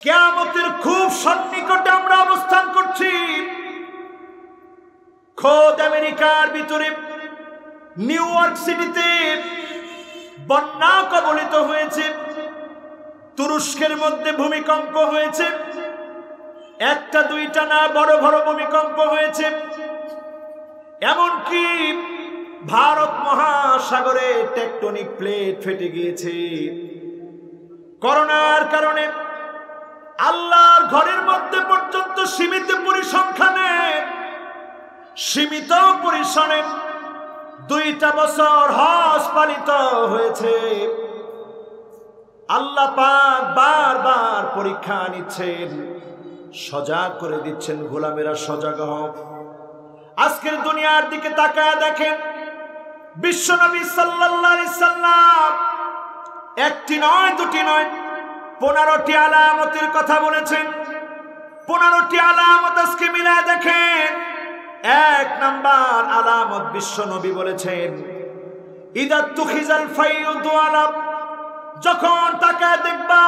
কিয়ামতের খুব সন্নিকটে আমরা অবস্থান করছি। খোদ আমেরিকার ভিতরে নিউ ইয়র্ক সিটিতে বন্যা কবলিত হয়েছে, তুরস্কের মধ্যে ভূমিকম্প হয়েছে, একটা দুইটা না বড় বড় ভূমিকম্প হয়েছে। এমনকি ভারত মহাসাগরে টেকটনিক প্লেট ফেটে গিয়েছে। করোনার কারণে আল্লাহর ঘরের মধ্যে পর্যন্ত সীমিত পরিসংখ্যানে, সীমিত পরিসরে 2টা বছর হজ পালিত হয়েছে। আল্লাহ পাক বারবার পরীক্ষা নিচ্ছেন, সজাগ করে দিচ্ছেন, গোলামেরা সজাগ হও। আজকের দুনিয়ার দিকে তাকায় দেখেন, বিশ্বনবী সাল্লাল্লাহু আলাইহি সাল্লাম একটি নয় দুটি নয় 15টি আলামতের কথা বলেছেন। 15টি আলামত আজকে মিলায় দেখেন। 1 নাম্বার আলামত বিশ্বনবী বলেছেন, ইদা তুখিজাল ফাইয়ুদু আলা, যখন তাকায় দেখবা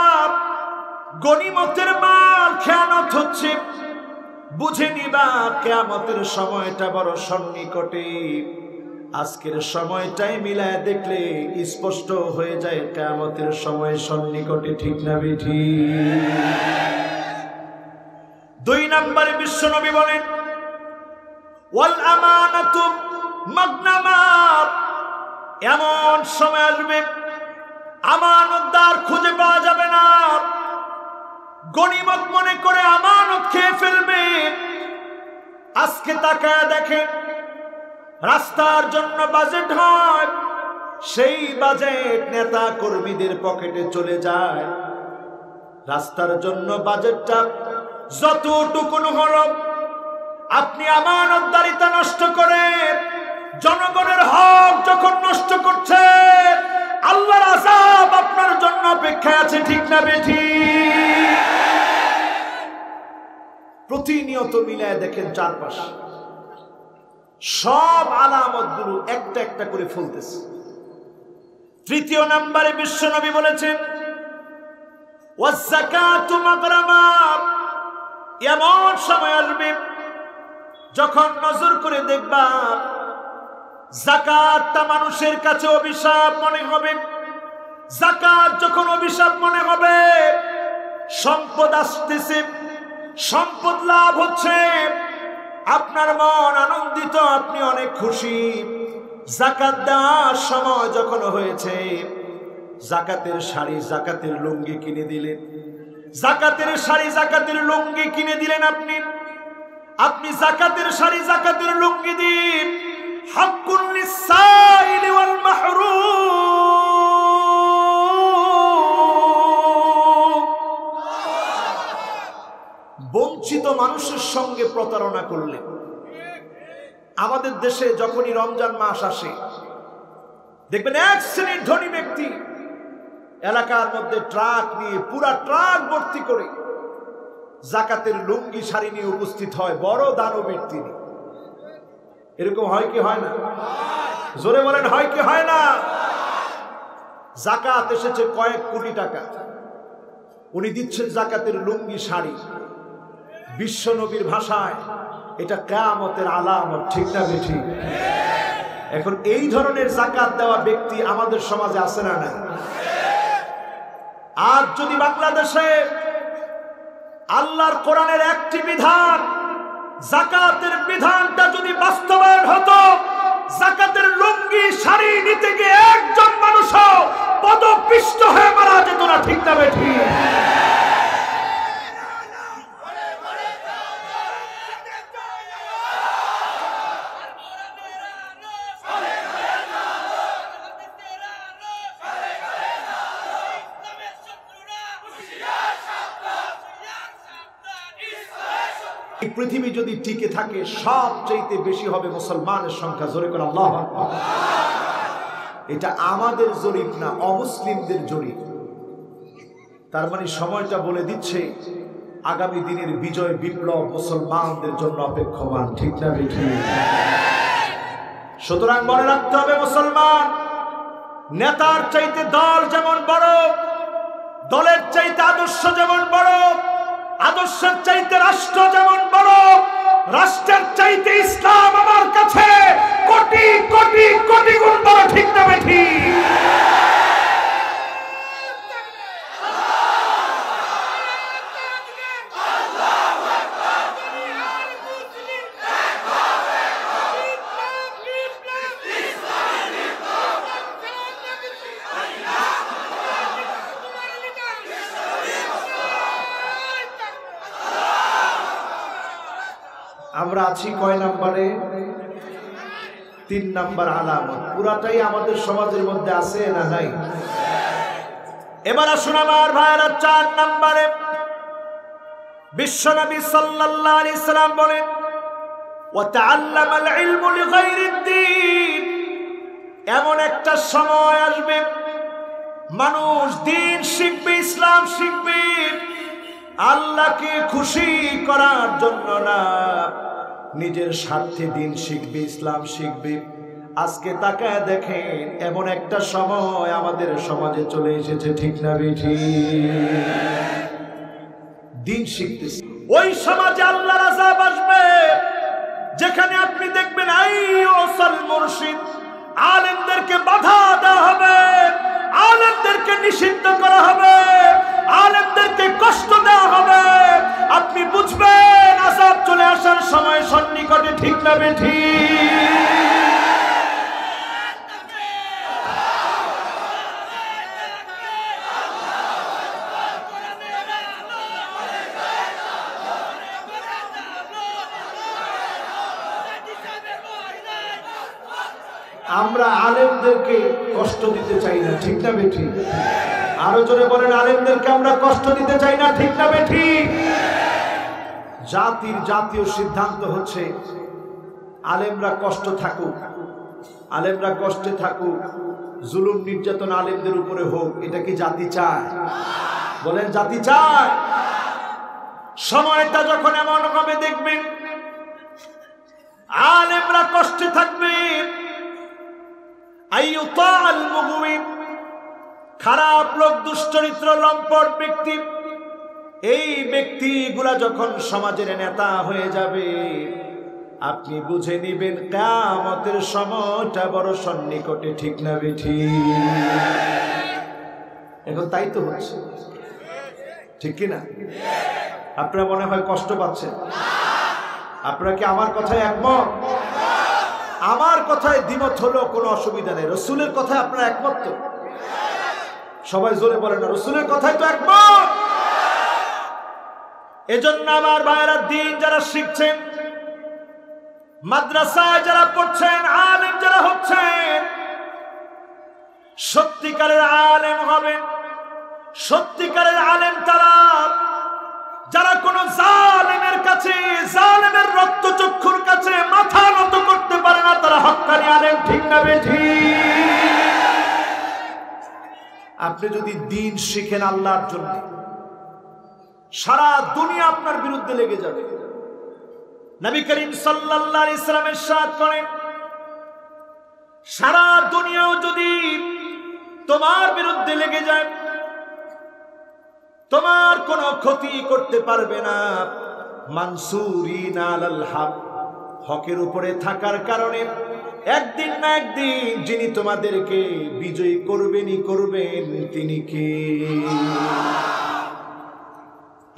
গনিমতের মাল খেয়ানত হচ্ছে, বুঝে নিবা কিয়ামতের সময়টা বড় সন্নিকটে। আজকের সময়টাই মিলায় দেখলে স্পষ্ট হয়ে যায় কিয়ামতের সময় সন্নিকটে, ঠিক না বেঠি? 2 নম্বরে বিশ্বনবী বলেন, ওয়াল আমানাতু মাগনামাত, এমন সময় আসবে আমানতদার খুঁজে পাওয়া যাবে না, গনিমত মনে করে আমানত খেয়ে ফেলবে। আজকে তাকায় দেখেন, রাস্তার জন্য বাজেট হয়, সেই বাজেট নেতা কর্মীদের পকেটে চলে যায়। রাস্তার জন্য বাজেটটা যতটুকুন হলো, আপনি আমানতদারিতা নষ্ট করে জনগণের হক যখন নষ্ট করছে, আল্লাহর আযাব আপনার জন্য অপেক্ষায় আছে, ঠিক না বেঠি? প্রতিনিয়ত মিলায় দেখেন চারপাশে সব আলামতগুলো একটা একটা করে ফলতেছে। 3 নম্বরে বিশ্বনবী বলেছেন, ওয়াজ যাকাতু মাগরামা, এমন সময় আসবে যখন নজর করে দেখবা যাকাতটা মানুষের কাছে অভিশাপ মনে হবে। যাকাত যখন অভিশাপ মনে হবে, সম্পদ আসতেছে, সম্পদ লাভ হচ্ছে, আপনার মন আনন্দিত, আপনি অনেক খুশি। যাকাত দেওয়ার সময় যখন হয়েছে, যাকাতের শাড়ি, যাকাতের লুঙ্গি কিনে দিলেন, যাকাতের শাড়ি, যাকাতের লুঙ্গি কিনে দিলেন। আপনি যাকাতের শাড়ি, যাকাতের লুঙ্গি দিন, হাক্কুন লিসাইলি ওয়াল মাহরুম, বঞ্চিত মানুষের সঙ্গে প্রতারণা করলেন। আমাদের দেশে যখনই রমজান মাস আসে, দেখবেন এক শ্রেণীর ধনী ব্যক্তি এলাকার মধ্যে ট্রাক নিয়ে, পুরা ট্রাক ভর্তি করে যাকাতের লুঙ্গি শাড়ি নিয়ে উপস্থিত হয়, বড় দানবীর তিনি। এরকম হয় কি হয় না? জোরে বলেন, হয় কি হয় না? যাকাত এসেছে কয়েক কোটি টাকা, উনি দিচ্ছেন যাকাতের লুঙ্গি শাড়ি। বিশ্বনবীর ভাষায় এটা কিয়ামতের আলামত, ঠিক না বেঠি? এখন এই ধরনের যাকাত দেওয়া ব্যক্তি আমাদের সমাজে আছে না নাই? আর যদি বাংলাদেশে আল্লাহর কোরআনের একটি বিধান, যাকাতের বিধানটা যদি বাস্তবায়ন হতো, যাকাতের লুঙ্গি শাড়ি নিতে গিয়ে একজন মানুষও পদপিষ্ট হয়ে মারা যেত না, ঠিক না বেঠি? পৃথিবী যদি টিকে থাকে, সবচেয়ে বেশি হবে মুসলমানের সংখ্যা। জোরে করে আল্লাহু আকবার। এটা আমাদের জরিপ না, অমুসলিমদের জরিপ। তার মানে সময়টা বলে দিচ্ছে আগামী দিনের বিজয় বিপ্লব মুসলমানদের জন্য অপেক্ষমান, ঠিক না বেঠি? সুতরাং মনে রাখতে হবে, মুসলমান নেতার চাইতে দল যেমন বড়, দলের চাইতে আদর্শ যেমন বড়, আদর্শের চাইতে রাষ্ট্র যেমন বড়, রাষ্ট্রের চাইতে ইসলাম আমার কাছে কোটি কোটি কোটি গুণ বড়। ঠিক না বেঠিক? আমরা আছি কয় নম্বরে? 3 নম্বর আলামত। পুরাটাই আমাদের সমাজের মধ্যে আছে না নাই? এবার আসুন আমার ভাইরা 4 নম্বরে বিশ্বনবী সাল্লাল্লাহু আলাইহি সাল্লাম বলেন ওয়া তাআল্লামাল ইলমু লিগাইরিদ্দিন। এমন একটা সময় আসবে মানুষ দিন শিখবে, ইসলাম শিখবে, আল্লাহকে খুশি করার জন্য না, নিজের স্বার্থে দিন শিখবে, ইসলাম শিখবে। আজকে তাকায় দেখেন এমন একটা সময় আমাদের সমাজে চলে এসেছে। ঠিক না বেঠিক? দিন শিখতেছে। ওই সমাজে আল্লাহর আযাব আসবে যেখানে আপনি দেখবেন আইয়ুসাল মুরশিদ, আলেমদেরকে বাধা দেওয়া হবে, আলেমদেরকে নিষিদ্ধ করা হবে, আলেমদেরকে কষ্ট দেওয়া হবে। আপনি বুঝবেন আযাব চলে আসার সময় সন্নিকটে। ঠিক না বেঠিক? আমরা আলেমদেরকে কষ্ট দিতে চাই না। ঠিক না বেঠিক? আরো জোরে বলেন, আলেমদেরকে আমরা কষ্ট দিতে চাই না। ঠিক না বেঠিক? জাতির জাতীয় সিদ্ধান্ত হচ্ছে আলেমরা কষ্ট থাকুক, আলেমরা কষ্টে থাকুক, জুলুম নির্যাতন আলেমদের উপরে হোক। এটা কি জাতি চায়? বলেন, জাতি চায়? সময়টা যখন এমন হবে দেখবেন আলেমরা কষ্টে থাকবে, আইয়ুতাল মুগওয়ি, খারাপ লোক, দুশ্চরিত্র, লম্পট ব্যক্তি, এই ব্যক্তিগুলা যখন সমাজের নেতা হয়ে যাবে, আপনি বুঝে নিবেন কিয়ামতের সময়টা বড় সন্নিকটে। ঠিক না বেঠিক? এখন তাই তো হচ্ছে। ঠিক কি না? আপনারা মনে হয় কষ্ট পাচ্ছেন। আপনারা কি আমার কথায় একমত? আমার কথায় দ্বিমত হলেও কোনো অসুবিধা নেই। রাসূলের কথায় আপনারা একমত তো? সবাই জোরে বলেন না, রাসূলের কথাই তো একমত। এজন্য আমার ভাইরা, দিন যারা শিখছেন, মাদ্রাসায় যারা পড়ছেন, আলেম যারা হচ্ছেন, সত্যিকারের আলেম হবেন। সত্যিকারের আলেম তারা যারা কোন জালেমের কাছে, জালেমের রক্তচক্ষুর কাছে মাথা নত করতে পারে না, তারা হক্কানি আলেম। ঠিক না বেঠিক? আপনি যদি দিন শিখেন আল্লাহর জন্য, সারা দুনিয়া আপনার বিরুদ্ধে লেগে যাবে। নবী করিম সাল্লাল্লাহু আলাইহি সাল্লাম ইরশাদ করেন, সারা দুনিয়াও যদি তোমার বিরুদ্ধে লেগে যায়, তোমার কোনো ক্ষতি করতে পারবে না। মানসুরিন আলাল হক, হকের উপরে থাকার কারণে একদিন না একদিন যিনি তোমাদেরকে বিজয়ী করবেনই করবেন, তিনি কে?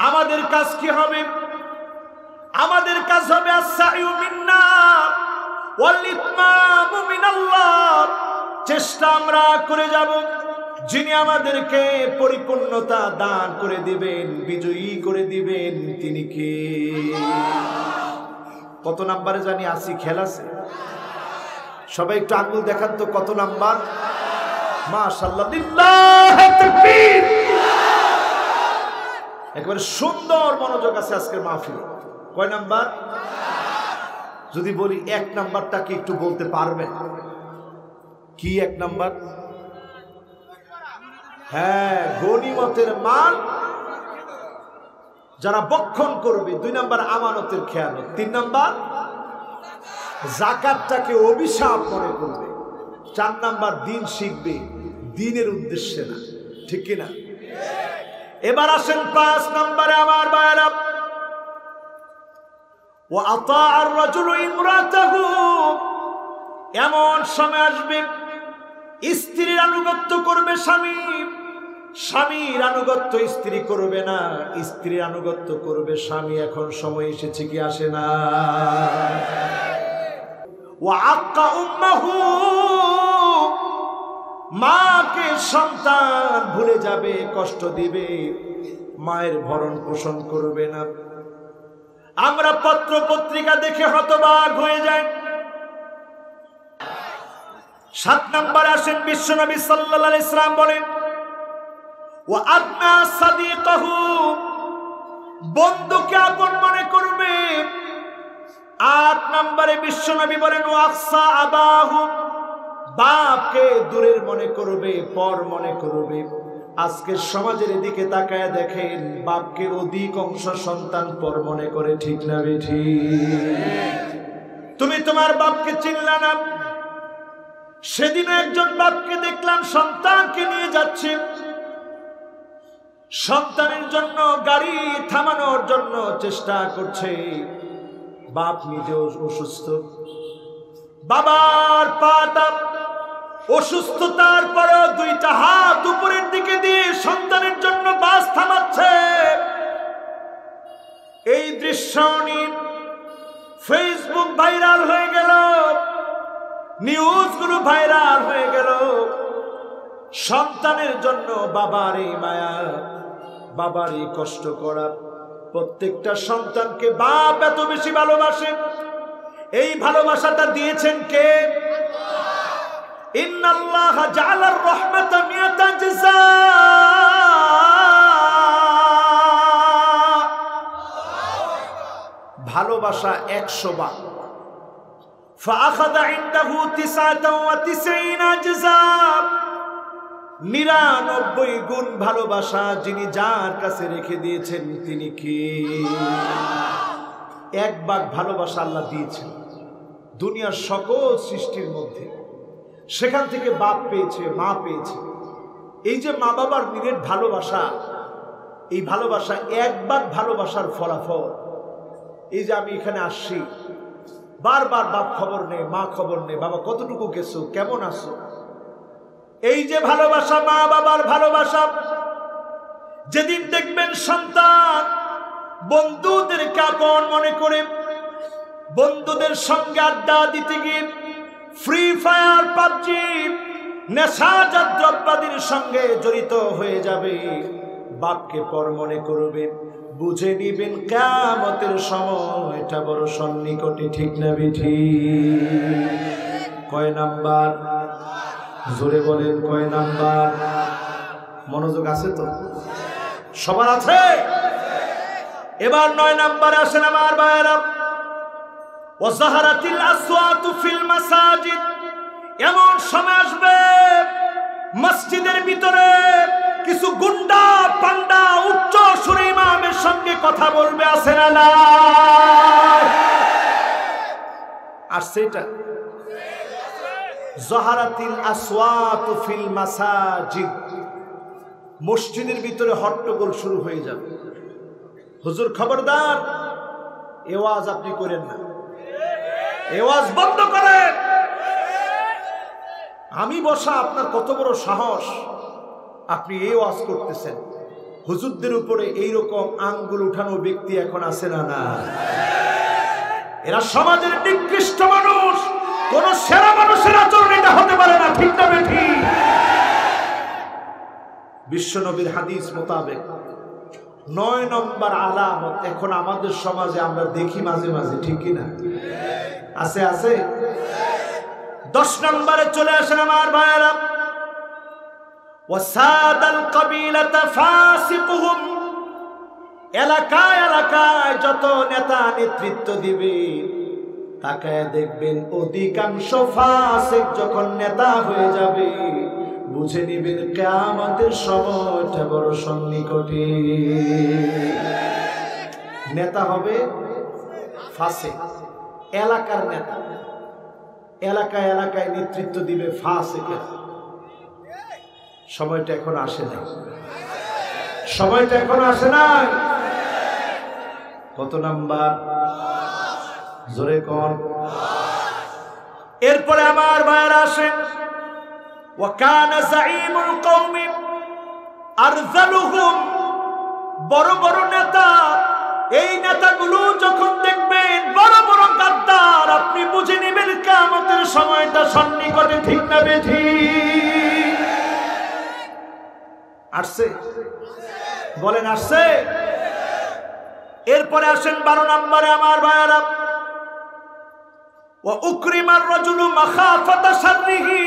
আমাদের কাজ কি হবে? আমাদের কাজ হবে আস-সাইয়ু মিন্না ওয়াল ইতমামু মিনাল্লাহ। চেষ্টা আমরা করে যাব, যিনি আমাদেরকে পরিপূর্ণতা দান করে দিবেন, বিজয়ী করে দিবেন, তিনি কে? কত নাম্বারে জানি আসি? খেল আছে? সবাই একটু আঙ্গুল দেখান তো, কত নাম্বার? মাশাআল্লাহ, লিল্লাহি তাকবীর। একেবারে সুন্দর মনোযোগ আছে আজকের মাহফিলে। কয় নাম্বার? যদি বলি 1 নাম্বারটা কি একটু বলতে পারবেন? কি 1 নাম্বার? হ্যাঁ, গনিমতের মাল যারা বক্ষণ করবে। 2 নাম্বার আমানতের খেয়ানত। 3 নাম্বার যাকাতটাকে অভিশাপ মনে করবে। 4 নাম্বার দিন শিখবে, দিনের উদ্দেশ্যে না। ঠিক কিনা? এবার আসেন 5 নম্বরে আমার ভাইরা, ওয়া আতাআর রাজুলু ইমরাতাহু, এমন সময় আসবে স্ত্রীর আনুগত্য করবে স্বামী, স্বামীর আনুগত্য স্ত্রী করবে না, স্ত্রীর আনুগত্য করবে স্বামী। এখন সময় এসেছে কি আসে না? ওয়া আক্কা উম্মাহু, মাকে সন্তান ভুলে যাবে, কষ্ট দিবে, মায়ের ভরণ পোষণ করবে না। আমরা পত্র পত্রিকা দেখে হতবাক হয়ে যাই। 7 নম্বরে আসেন বিশ্বনবী সাল্লাল্লাহু আলাইহি সাল্লাম বলেন, ওয়া আদনা সাদিকাহু, বন্ধুকে আপন মনে করবে। 8 নম্বরে বিশ্বনবী বলেন, ওয়া আকসা আবাহু, বাপকে দূরের মনে করবে, পর মনে করবে। আজকে সমাজের দিকে তাকায় দেখেন, বাপকে অধিকাংশ সন্তান পর মনে করে, ঠিক না বেঠিক? তুমি তোমার বাপকে চিনলা না। সেদিন একজন বাপকে দেখলাম সন্তানকে নিয়ে যাচ্ছে, সন্তানের জন্য গাড়ি থামানোর জন্য চেষ্টা করছে। বাপ নিজেও অসুস্থ, বাবার পাটা অসুস্থতার পরেও 2টা হাত উপরের দিকে দিয়ে সন্তানের জন্য বাস থামাচ্ছে। এই দৃশ্য নিয়ে ফেসবুক ভাইরাল হয়ে গেল, নিউজগুলো ভাইরাল হয়ে গেল। সন্তানের জন্য বাবার এই মায়া, বাবার এই কষ্ট করা। প্রত্যেকটা সন্তানকে বাপ এত বেশি ভালোবাসে। এই ভালোবাসাটা দিয়েছেন কে? ইন্নাল্লাহা জাআলার রাহমাতা মিয়াতা জাযা, ভালোবাসা 100 বার। ফাআখাযা ইনদাহু 99 জাযা, 99 গুণ ভালোবাসা যিনি যার কাছে রেখে দিয়েছেন তিনি কে? 1 ভাগ ভালোবাসা আল্লাহ দিয়েছেন দুনিয়ার সকল সৃষ্টির মধ্যে। সেখান থেকে বাপ পেয়েছে, মা পেয়েছে। এই যে মা বাবার নিরেট ভালোবাসা, এই ভালোবাসা 1 ভাগ ভালোবাসার ফলাফল। এই যে আমি এখানে আসছি, বারবার বাপ খবর নেই, মা খবর নেই, বাবা কতটুকু গেছো, কেমন আছো। এই যে ভালোবাসা, মা বাবার ভালোবাসা। যেদিন দেখবেন সন্তান বন্ধুদেরকে আপন মনে করে, বন্ধুদের সঙ্গে আড্ডা দিতে গিয়ে ফ্রি ফায়ার, পাবজি, নেশাজাত দ্রব্যাদির সঙ্গে জড়িত হয়ে যাবে, বাপকে পর মনে করবে, বুঝে নিবেন কিয়ামতের সময়টা বড় সন্নিকটে, ঠিক না বেঠিক? কয় নাম্বার? জোরে বলেন, কয় নাম্বার? মনোযোগ আছে তো? সবার আছে? এবার 9 নম্বরে আসেন আমার ভাইরা, ওয়াজাহারাতিল আসওয়াতু ফিল মাসাজিদ, এমন সময় আসবে মসজিদের ভিতরে কিছু গুন্ডা পান্ডা উচ্চ সুরে ইমামের সঙ্গে কথা বলবে, আছে না না? আসছে এটা? জাহারাতিল আসওয়াতু ফিল মাসাজিদ, মসজিদের ভিতরে হট্টগোল শুরু হয়ে যাবে। হুজুর খবরদার, এ ওয়াজ আপনি করেন না, এ ওয়াজ বন্ধ করেন। আমি বসা, আপনার কত বড় সাহস, আপনি এই ওয়াজ করতেছেন। হুজুরদের উপরে এইরকম আঙ্গুল উঠানো ব্যক্তি এখন আছে না না? এরা সমাজের নিকৃষ্ট মানুষ, কোন সেরা মানুষের আচরণ এটা হতে পারে না, ঠিক না বেঠিক? বিশ্বনবীর হাদিস মোতাবেক 9 নম্বর আলামত এখন আমাদের সমাজে আমরা দেখি মাঝে মাঝে, ঠিক কিনা? আছে আছে। 10 নম্বরে চলে আসেন আমার ভাইয়েরা, ওয়াসাদাল কাবিলাতা ফাসিকুহুম, এলাকায় এলাকায় যত নেতা নেতৃত্ব দিবে, তাকায় দেখবেন অধিকাংশ ফাসিক যখন নেতা হয়ে যাবে, বুঝে নিবেন কিয়ামতের সময়টা বড় সন্নিকটে। নেতা হবে ফাসিক, এলাকার নেতা, এলাকায় এলাকায় নেতৃত্ব দিবে ফাসিকের। সময়টা এখন আসে না, সময়টা এখনো আসে নাই। কত নাম্বার? জোরে কোন। এরপরে আমার ভাইরা আসেন, ওয়াকানা যাঈমুল কওমি আরযালুহুম, বড় বড় নেতা, এই নেতাগুলো যখন দেখবেন বড় বড় গাদ্দার, আপনি বুঝে নেবেন কিয়ামতের সময়টা সন্নিকটে। ঠিক না বেঠিক? আসছে? বলেন আসছে? এরপরে আসেন 12 নম্বরে আমার ভাইরা, ওয়া উকরিমার রাজুলু মাখাফাতা শাররিহি,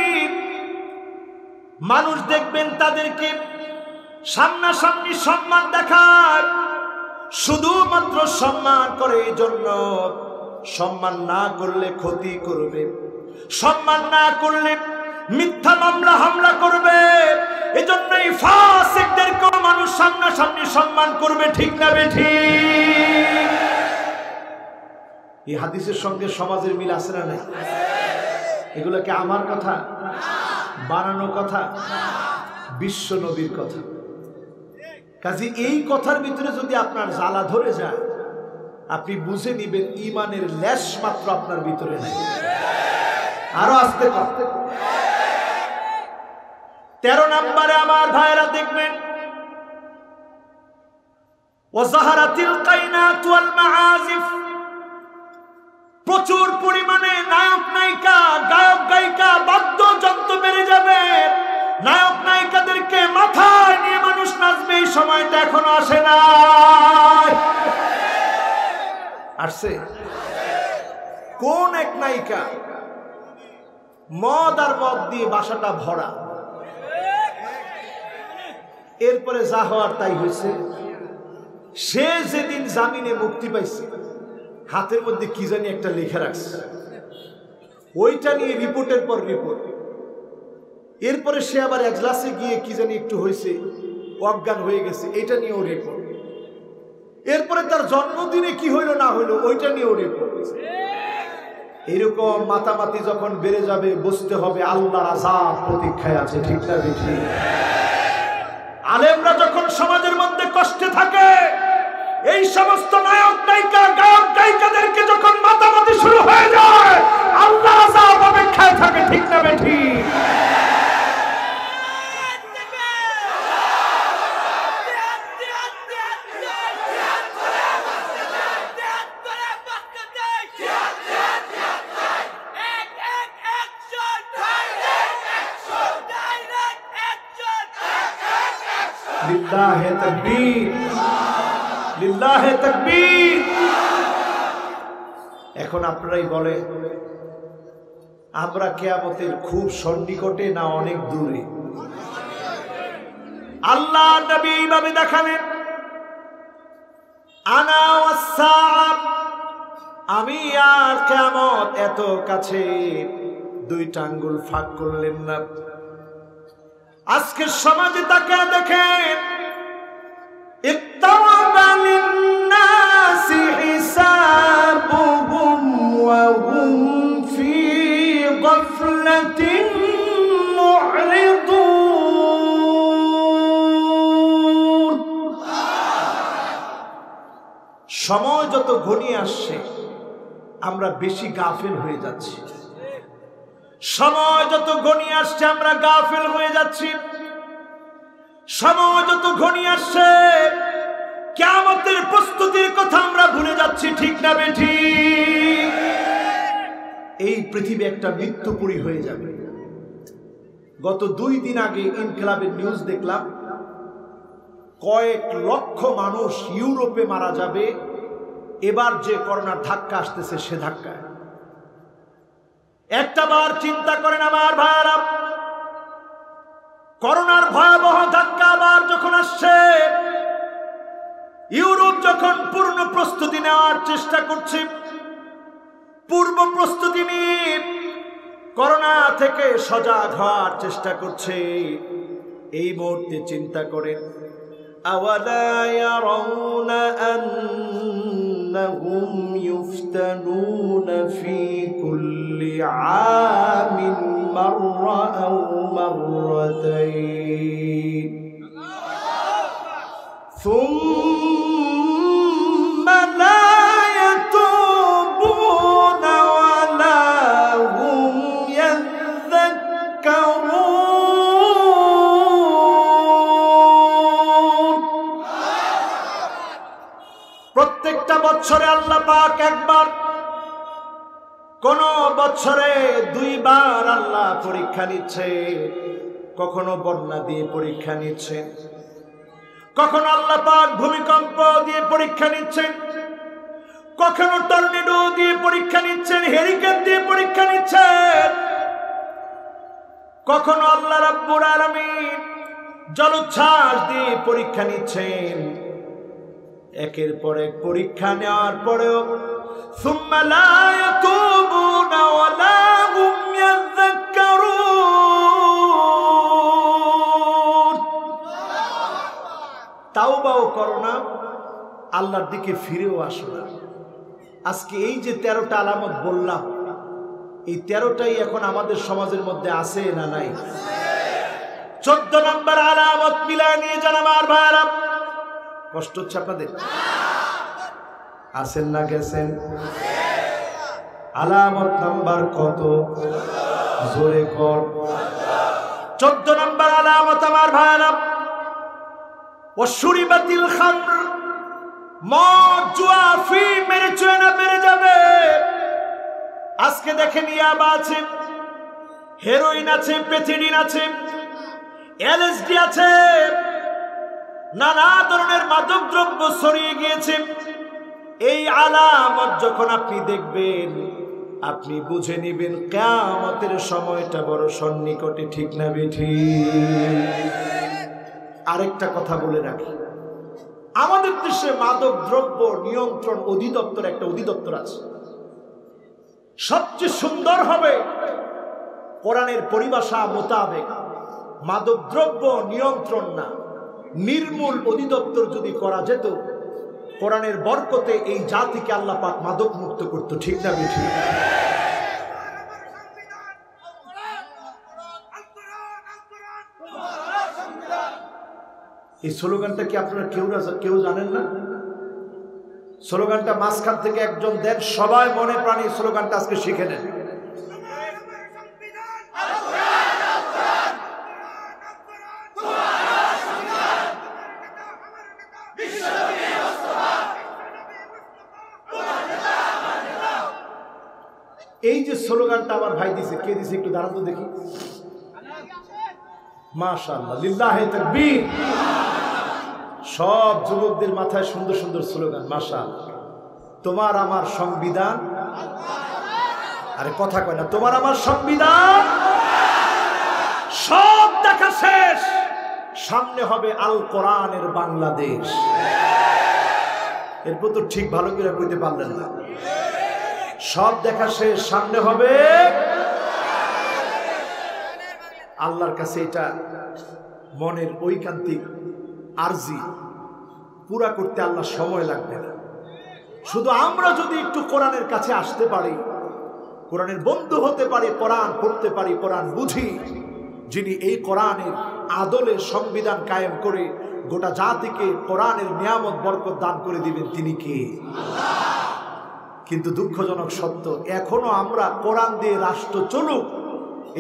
মানুষ দেখবেন তাদেরকে সামনাসামনি সম্মান দেখায়, শুধুমাত্র সম্মান করে এই জন্য, সম্মান না করলে ক্ষতি করবে, সম্মান না করলে মিথ্যা মামলা হামলা করবে, এজন্যই ফাসিকদেরকেও মানুষ সামনাসামনি সম্মান করবে। ঠিক না বেঠিক? এই হাদিসের সঙ্গে সমাজের মিল আছে না নাই? এগুলো কি আমার কথা? বানানো কথা? বিশ্ব নবীর কথা। কাজে এই কথার ভিতরে যদি আপনার জ্বালা ধরে যায়, আপনি বুঝে নিবেন ঈমানের লেশ মাত্র আপনার ভিতরে নেই। আরো আস্তে করতে। 13 নম্বরে আমার ভাইরা দেখবেন, ওয়াজাহারাতিল কাইনাত ওয়াল মাআজিফ, প্রচুর পরিমাণে নায়ক নায়িকা, গায়ক গায়িকা, বাদ্যযন্ত্র বেড়ে যাবে, নায়ক নায়িকাদেরকে মাথায় নিয়ে মানুষ নাচবে। এই সময়টা এখনো আসে না। আসছে? কোন এক নায়িকা মদ আর মদ দিয়ে বাসাটা ভরা, এরপরে যা হওয়ার তাই হয়েছে। সে যেদিন জামিনে মুক্তি পাইছে, হাতের মধ্যে কি জানি একটা লেখা রাখছে, ওইটা নিয়ে রিপোর্টের পর রিপোর্ট। এরপরে সে আবার এজলাসে গিয়ে কি জানি একটু হয়েছে, অজ্ঞান হয়ে গেছে, এটা নিয়েও রিপোর্ট। এরপরে তার জন্মদিনে কি হইলো না হইলো, ওইটা নিয়েও রিপোর্ট। এরকম মাতামাতি যখন বেড়ে যাবে, বুঝতে হবে আল্লাহর আযাব প্রতীক্ষায় আছে। ঠিক না বেঠিক? আলেমরা যখন সমাজের মধ্যে কষ্টে থাকে, এই সমস্ত নায়ক নায়িকা, গায়ক গায়িকাদেরকে যখন মাতামাতি শুরু হয়ে যায়, আল্লাহর আযাব অপেক্ষায় থাকে। ঠিক না বেঠিক? লিল্লাহে তাকবীর, লিল্লাহে তাকবীর। এখন আপনারাই বলে, আমরা কিয়ামতের খুব সন্নিকটে না অনেক দূরে? আল্লাহ নবী এইভাবে দেখালেন, আনা ওয়াস-সাআ, আমি আর কিয়ামত এত কাছে, দুইটা আঙ্গুল ফাঁক করলেন না। আজকের সমাজে তাকায় দেখেন, ইক্তারাবা লিন-নাসি হিসাবুহুম ওয়া হুম ফি গাফলাতিন মু'রিদুন। সময় যত ঘনিয়ে আসছে, আমরা বেশি গাফিল হয়ে যাচ্ছি। সময় যত ঘনিয়ে আসছে, আমরা গাফিল হয়ে যাচ্ছি। সময় যত ঘনিয়ে আসছে, কিয়ামতের প্রস্তুতির কথা আমরা ভুলে যাচ্ছি। ঠিক না বেঠিক? এই পৃথিবী একটা মৃত্যুপুরী হয়ে যাবে। গত 2 দিন আগে ইনকিলাবের নিউজ দেখলাম, কয়েক লক্ষ মানুষ ইউরোপে মারা যাবে এবার যে করোনার ধাক্কা আসতেছে, সে ধাক্কায়। একটা বার চিন্তা করেন আমার ভাইরা, করোনার ভয়াবহ ধাক্কা আবার যখন আসছে, ইউরোপ যখন পূর্ণ প্রস্তুতি নেওয়ার চেষ্টা করছে, পূর্ব প্রস্তুতি নিয়ে করোনা থেকে সজাগ হওয়ার চেষ্টা করছে, এই মুহূর্তে চিন্তা করেন, আওয়ালা ইয়ারাউনা আন্নাহুম ইফতানুনা ফি কুল্লি আমিন মাররা আও মাররাতাইন। প্রত্যেকটা বছরে আল্লাহ পাক একবার, কোন বছরে দুইবার আল্লাহ পরীক্ষা নিচ্ছে। কখনো বন্যা দিয়ে পরীক্ষা নিচ্ছেন, কখনো আল্লাহ পাক ভূমিকম্প দিয়ে পরীক্ষা নিচ্ছেন, কখনো টর্নেডো দিয়ে পরীক্ষা নিচ্ছেন, হেরিকেন দিয়ে পরীক্ষা নিচ্ছেন, কখনো আল্লাহ রাব্বুল আলামিন জলোচ্ছ্বাস দিয়ে পরীক্ষা নিচ্ছেন। একের পর এক পরীক্ষা নেওয়ার পরেও সুম্মা লা ইয়াতুবুনা ওয়া লা হুম ইয়াযাক্কারুন। তাওবাও করো না, আল্লাহর দিকে ফিরেও আসো না। আজকে এই যে 13টা আলামত বললাম, এই 13টাই এখন আমাদের সমাজের মধ্যে আছে না নাই? 14 নম্বর আলামত মিলায় নিয়ে যান আমার ভাইরা। কষ্ট হচ্ছে আপনাদের? আছেন না গেছেন? আলামত নাম্বার কত? জোরে কর। 14 নম্বর আলামত আমার ভাইরা, ওয়াশুরিবাতিল খামর, মদ জুয়া ফিম মেরে চুয়ানা বেড়ে যাবে। আজকে দেখেন ইয়াবা আছে, হেরোইন আছে, পেথিডিন আছে, এলএসডি আছে, নানা ধরনের মাদক দ্রব্য ছড়িয়ে গিয়েছে। এই আলামত যখন আপনি দেখবেন, আপনি বুঝে নিবেন কিয়ামতের সময়টা বড় সন্নিকটে, ঠিক না বেঠিক? আরেকটা কথা বলে রাখি, আমাদের দেশে মাদক দ্রব্য নিয়ন্ত্রণ অধিদপ্তর, একটা অধিদপ্তর আছে। সবচেয়ে সুন্দর হবে কোরআনের পরিভাষা মোতাবেক মাদক দ্রব্য নিয়ন্ত্রণ না, নির্মূল অধিদপ্তর যদি করা যেত, কোরআনের বরকতে এই জাতিকে আল্লাহ পাক মাদক মুক্ত করত, ঠিক না বেঠিক? এই স্লোগানটা কি আপনারা কেউ জানেন না? স্লোগানটা মাঝখান থেকে একজন দেন, সবাই মনে প্রাণে স্লোগানটা আজকে শিখে নেন। এই যে স্লোগানটা আমার ভাই দিছে, কে দিছে একটু দাঁড়ান তো দেখি। মাশাআল্লাহ, লিল্লাহি তাকবীর। সব যুবকদের মাথায় সুন্দর সুন্দর স্লোগান। মাশাআল্লাহ। তোমার আমার সংবিধান, আরে কথা কয় না, তোমার আমার সংবিধান। সব দেখা শেষ, সামনে হবে আল কোরআনের বাংলাদেশ। এরপর তো ঠিক ভালো করে কইতে পারলেন না। সব দেখা শেষ, সামনে হবে আল্লাহর কাছে। এটা মনের ঐকান্তিক আরজি, পুরা করতে আল্লাহ সময় লাগবে না। শুধু আমরা যদি একটু কোরআনের কাছে আসতে পারি, কোরআনের বন্ধু হতে পারি, কোরআন পড়তে পারি, কোরআন বুঝি, যিনি এই কোরআনের আদলে সংবিধান কায়েম করে গোটা জাতিকে কোরআনের নিয়ামত বরকত দান করে দিবেন, তিনি কে? কিন্তু দুঃখজনক সত্য, এখনো আমরা কোরআন দিয়ে রাষ্ট্র চলুক,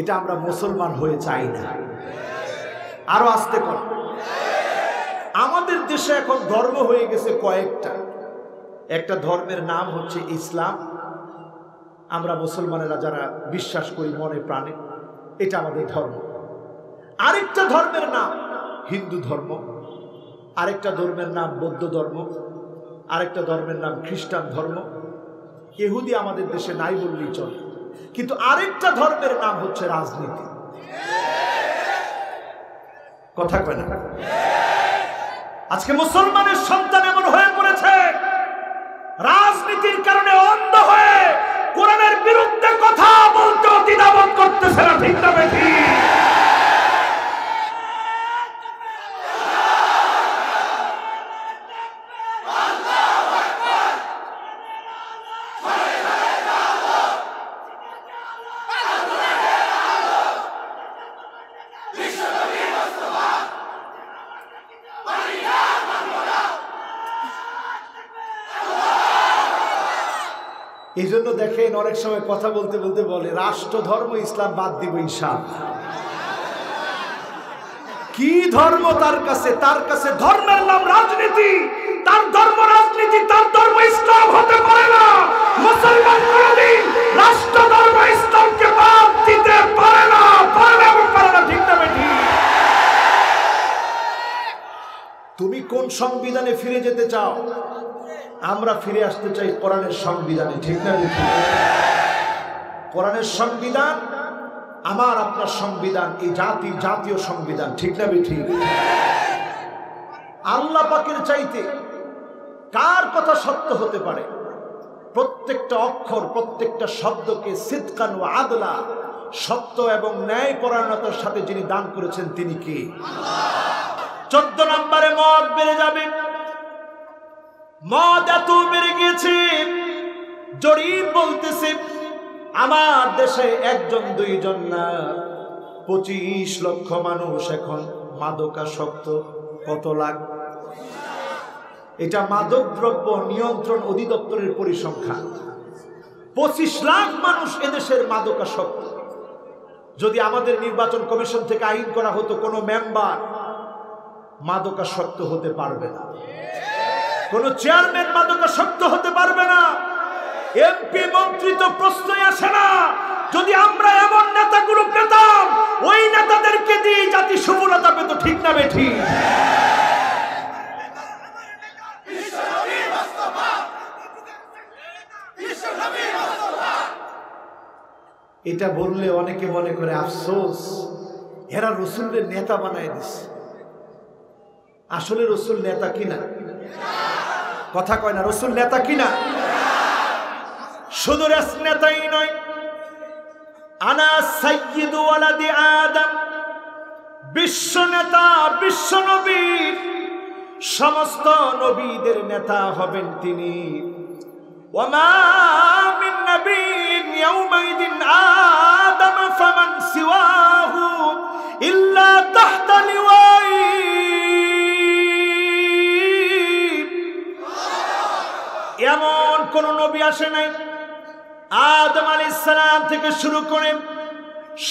এটা আমরা মুসলমান হয়ে চাই না। আরো আস্তে কর। আমাদের দেশে এখন ধর্ম হয়ে গেছে কয়েকটা। একটা ধর্মের নাম হচ্ছে ইসলাম, আমরা মুসলমানেরা যারা বিশ্বাস করি মনে প্রাণে, এটা আমাদের ধর্ম। আরেকটা ধর্মের নাম হিন্দু ধর্ম, আরেকটা ধর্মের নাম বৌদ্ধ ধর্ম, আরেকটা ধর্মের নাম খ্রিস্টান ধর্ম। ইহুদি আমাদের দেশে নাই বললেই চলে। কিন্তু আরেকটা ধর্মের নাম হচ্ছে রাজনীতি। কথা কয় না? আজকে মুসলমানের সন্তান এমন হয়ে পড়েছে, রাজনীতির কারণে অন্ধ হয়ে কোরআনের বিরুদ্ধে কথা বলতে দ্বিধাবোধ করতেছে না, ঠিক না বেঠিক? এই জন্য দেখেন অনেক সময় কথা বলতে বলতে বলে রাষ্ট্র ধর্ম ইসলাম বাদ দিব ইনশাআল্লাহ। কি ধর্ম তার কাছে? তার কাছে ধর্মের নাম রাজনীতি, তার ধর্ম রাজনীতি, তার সংবিধানে ফিরে যেতে চাও? আমরা ফিরে আসতে চাই কোরআনের সংবিধানে, ঠিক না? কোরআনের সংবিধান আমার আপনার সংবিধান, এই জাতির জাতীয় সংবিধান, ঠিক না? ঠিক। আল্লাহ পাকের চাইতে কার কথা সত্য হতে পারে? প্রত্যেকটা অক্ষর, প্রত্যেকটা শব্দকে সিদকান ওয়া আদলা, সত্য এবং ন্যায় পরায়ণতার সাথে যিনি দান করেছেন তিনি কে? 14 নম্বরে মদ বেড়ে যাবে। মদ এত বেড়ে গিয়েছে, জরিপ বলতেছে আমার দেশে 1 2 জন না 25 লক্ষ মানুষ এখন মাদকাসক্ত। কত লাখ? এটা মাদক দ্রব্য নিয়ন্ত্রণ অধিদপ্তরের পরিসংখ্যান। 25 লাখ মানুষ এদেশের মাদকাসক্ত। যদি আমাদের নির্বাচন কমিশন থেকে আইন করা হতো, কোনো মেম্বার মাদকাসক্ত হতে পারবে না, কোনো চেয়ারম্যান মাদকাসক্ত হতে পারবে না, এমপি মন্ত্রী তো প্রশ্নই আসে না। যদি আমরা এমন নেতাগুলো পেতাম, ওই নেতাদেরকে দিয়ে জাতি সফলতা পেত, ঠিক না বেঠিক? এটা বললে অনেকে মনে করে আফসোস, এরা রসুলের নেতা বানায় দিচ্ছে। আসলে রসুল নেতা কিনা? কথা কয় না, রসুল নেতা কিনা? শুধু নেতাই নয়, আনা সাইয়্যিদু ওয়ালাদি আদম, বিশ্ব নেতা, বিশ্ব নবী, সমস্ত নবীদের নেতা হবেন তিনি। ওয়ামা মিন নাবিয়্যিন ইয়াওমাইদিন আদম ফামান সিওয়াহু ইল্লা তাহতা লিওয়াই। এমন কোন নবী আসে নাই, আদম আলাইহিস সালাম থেকে শুরু করে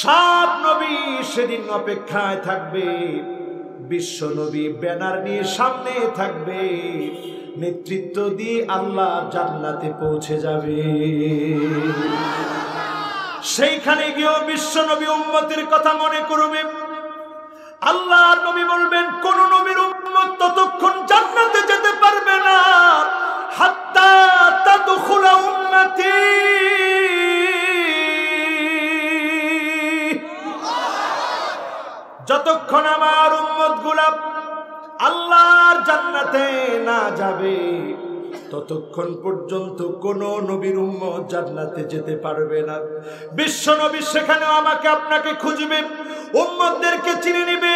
সব নবী সেদিন অপেক্ষায় থাকবে। বিশ্ব নবী ব্যানার নিয়ে সামনে থাকবে, নেতৃত্ব দিয়ে আল্লাহ জান্নাতে পৌঁছে যাবে। সেইখানে গিয়েও বিশ্ব নবী উম্মতের কথা মনে করবে। আল্লাহ নবী বলবেন, কোন নবীর উম্মত ততক্ষণ জান্নাতে যেতে পারবে না হাত্তা তাদখুলা উম্মতি, যতক্ষণ আমার উম্মতগুলা আল্লাহর জান্নাতে না যাবে ততক্ষণ পর্যন্ত কোন নবীর উম্মত জান্নাতে যেতে পারবে না। বিশ্ব নবী সেখানেও আমাকে আপনাকে খুঁজবে, উম্মতদেরকে চিনে নেবে।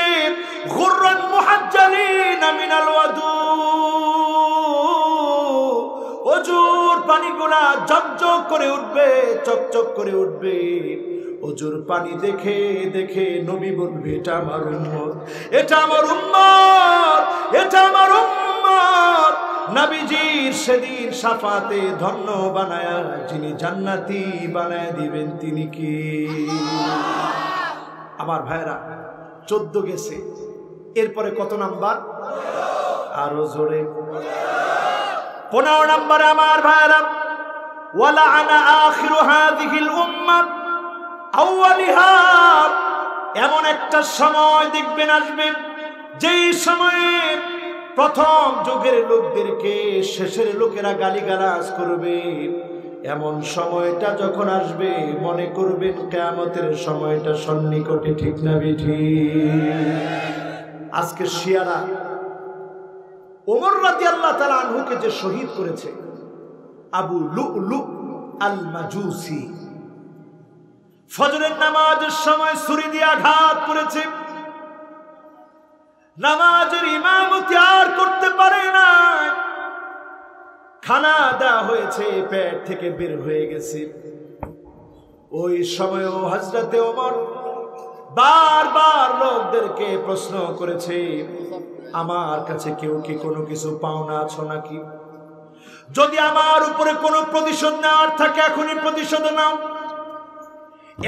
গুররান মুহাজ্জালিনা মিনাল ওয়াদু, ওজুর পানিগুলা ঝকঝক করে উঠবে, চকচক করে উঠবে। ওজুর পানি দেখে দেখে নবী বলবে, এটা আমার উম্মত, এটা আমার উম্মত, এটা আমার উম্মত। নবীজির সেদিন শাফাতে ধন্য বানায়া যিনি জান্নাতি বানায় দিবেন তিনি কি? আমার ভাইরা 14 গেছে, এরপরে কত নাম্বার? আরো জোরে 15 নম্বরে আমার ভাইরা, ওয়ালা আনা আখিরু হাযিহিল উম্মাহ আউয়ালিহা। এমন একটা সময় দেখবেন আসবে, যেই সময়ে প্রথম যুগের লোকদেরকে শেষের লোকেরা গালিগালাজ করবে। এমন সময়টা যখন আসবে মনে করবেন কিয়ামতের সময়টা সন্নিকটে, ঠিক না বেঠিক? আজকে শিয়ারা ওমর রাদিয়াল্লাহু তাআলা আনহুকে যে শহীদ করেছে, আবু লু'লু আল মাজুসি, ফজরের নামাজের সময় ছুরি দিয়ে আঘাত করেছে, নামাজের ইমামতি আর করতে পারে না, খানা দেওয়া হয়েছে, পেট থেকে বের হয়ে গেছে। ওই সময়ও হযরতে ওমর বারবার লোকদেরকে প্রশ্ন করেছে, আমার কাছে কেউ কি কোনো কিছু পাওনা আছো নাকি? যদি আমার উপরে কোনো প্রতিশোধ নেওয়ার থাকে এখনই প্রতিশোধ নাও।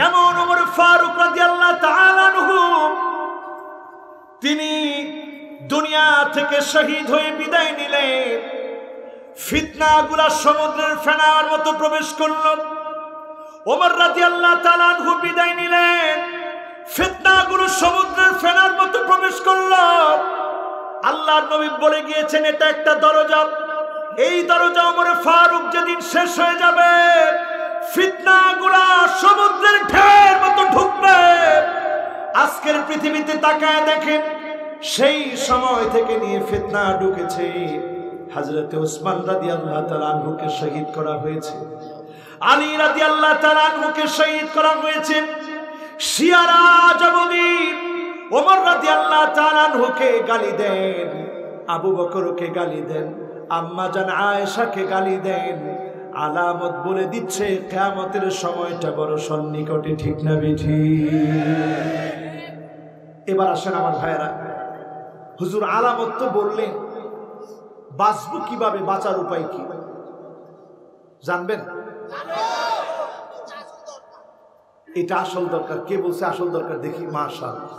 এমন ওমর ফারুক রাদিয়াল্লাহু তাআলা আনহু, তিনি দুনিয়া থেকে শহীদ হয়ে বিদায় নিলেন। ফিতনাগুলা সমুদ্রের ফেনার মতো প্রবেশ করল। ওমর রাদিয়াল্লাহু তাআলা আনহু বিদায় নিলেন, ফিতনাগুলো সমুদ্রের ফেনার মতো প্রবেশ করল। আল্লাহর নবী বলে গিয়েছেন এটা একটা দরজা, এই দরজা ওমর ফারুক যেদিন শেষ হয়ে যাবে ফিতনাগুলা সমুদ্রের ঢেউয়ের মতো ঢুকবে। আজকের পৃথিবীতে তাকায় দেখেন, সেই সময় থেকে নিয়ে ফিতনা ঢুকেছে। হযরত ওসমান রাদিয়াল্লাহু তাআলা আনহুকে শহীদ করা হয়েছে, আলী রাদিয়াল্লাহু তাআলা আনহুকে শহীদ করা হয়েছে। শিয়ারা যদি ওমর রাদিয়াল্লাহু তাআলা আনহুকে গালি দেন, আবু বকরকে গালি দেন, আম্মা জান আয়েশাকে গালি দেন, আলামত বলে দিচ্ছে কিয়ামতের সময়টা বড় সন্নিকটে। ঠিক না বেঠি? এবার আসেন আমার ভাইয়েরা, হুজুর আলামত তো বললেন, বাঁচবো কিভাবে, বাঁচার উপায় কি জানবেন? এটা আসল দরকার। কে বলছে আসল দরকার? দেখি, মাশাআল্লাহ,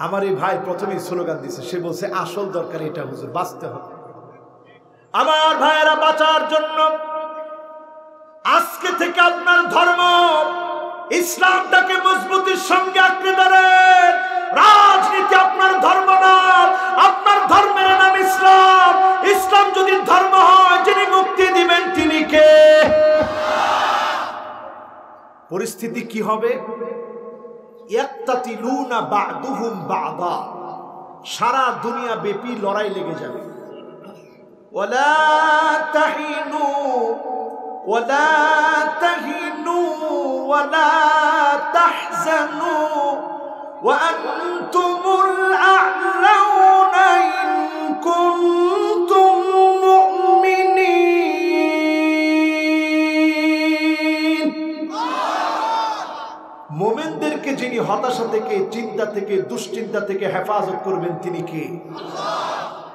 আমার এই ভাই প্রথমেই স্লোগান দিছে, সে বলছে আসল দরকার এটা হুজুর, বাঁচতে হবে। আমার ভাইয়েরা, বাঁচার জন্য আজকে থেকে আপনার ধর্ম ইসলামটাকে মজবুতির সঙ্গে আঁকড়ে ধরেন। রাজনীতি আপনার ধর্ম না, আপনার ধর্মের নাম ইসলাম। ইসলাম যদি ধর্ম হয়, যিনি মুক্তি দিবেন তিনি কে? পরিস্থিতি কি হবে? ইয়াক্তাতিলুনা বা'দুহুম বা'দা, সারা দুনিয়া ব্যাপী লড়াই লেগে যাবে। ওয়ালা তাহিনু ওয়ালা তাহিনু ওয়ালা তাহজানু ওয়া আনতুমুল আ'লাউনা ইন কুনতুম মুমিনিন। মুমিনদেরকে যিনি হতাশা থেকে, চিন্তা থেকে, দুশ্চিন্তা থেকে হেফাজত করবেন তিনি কে? আল্লাহ।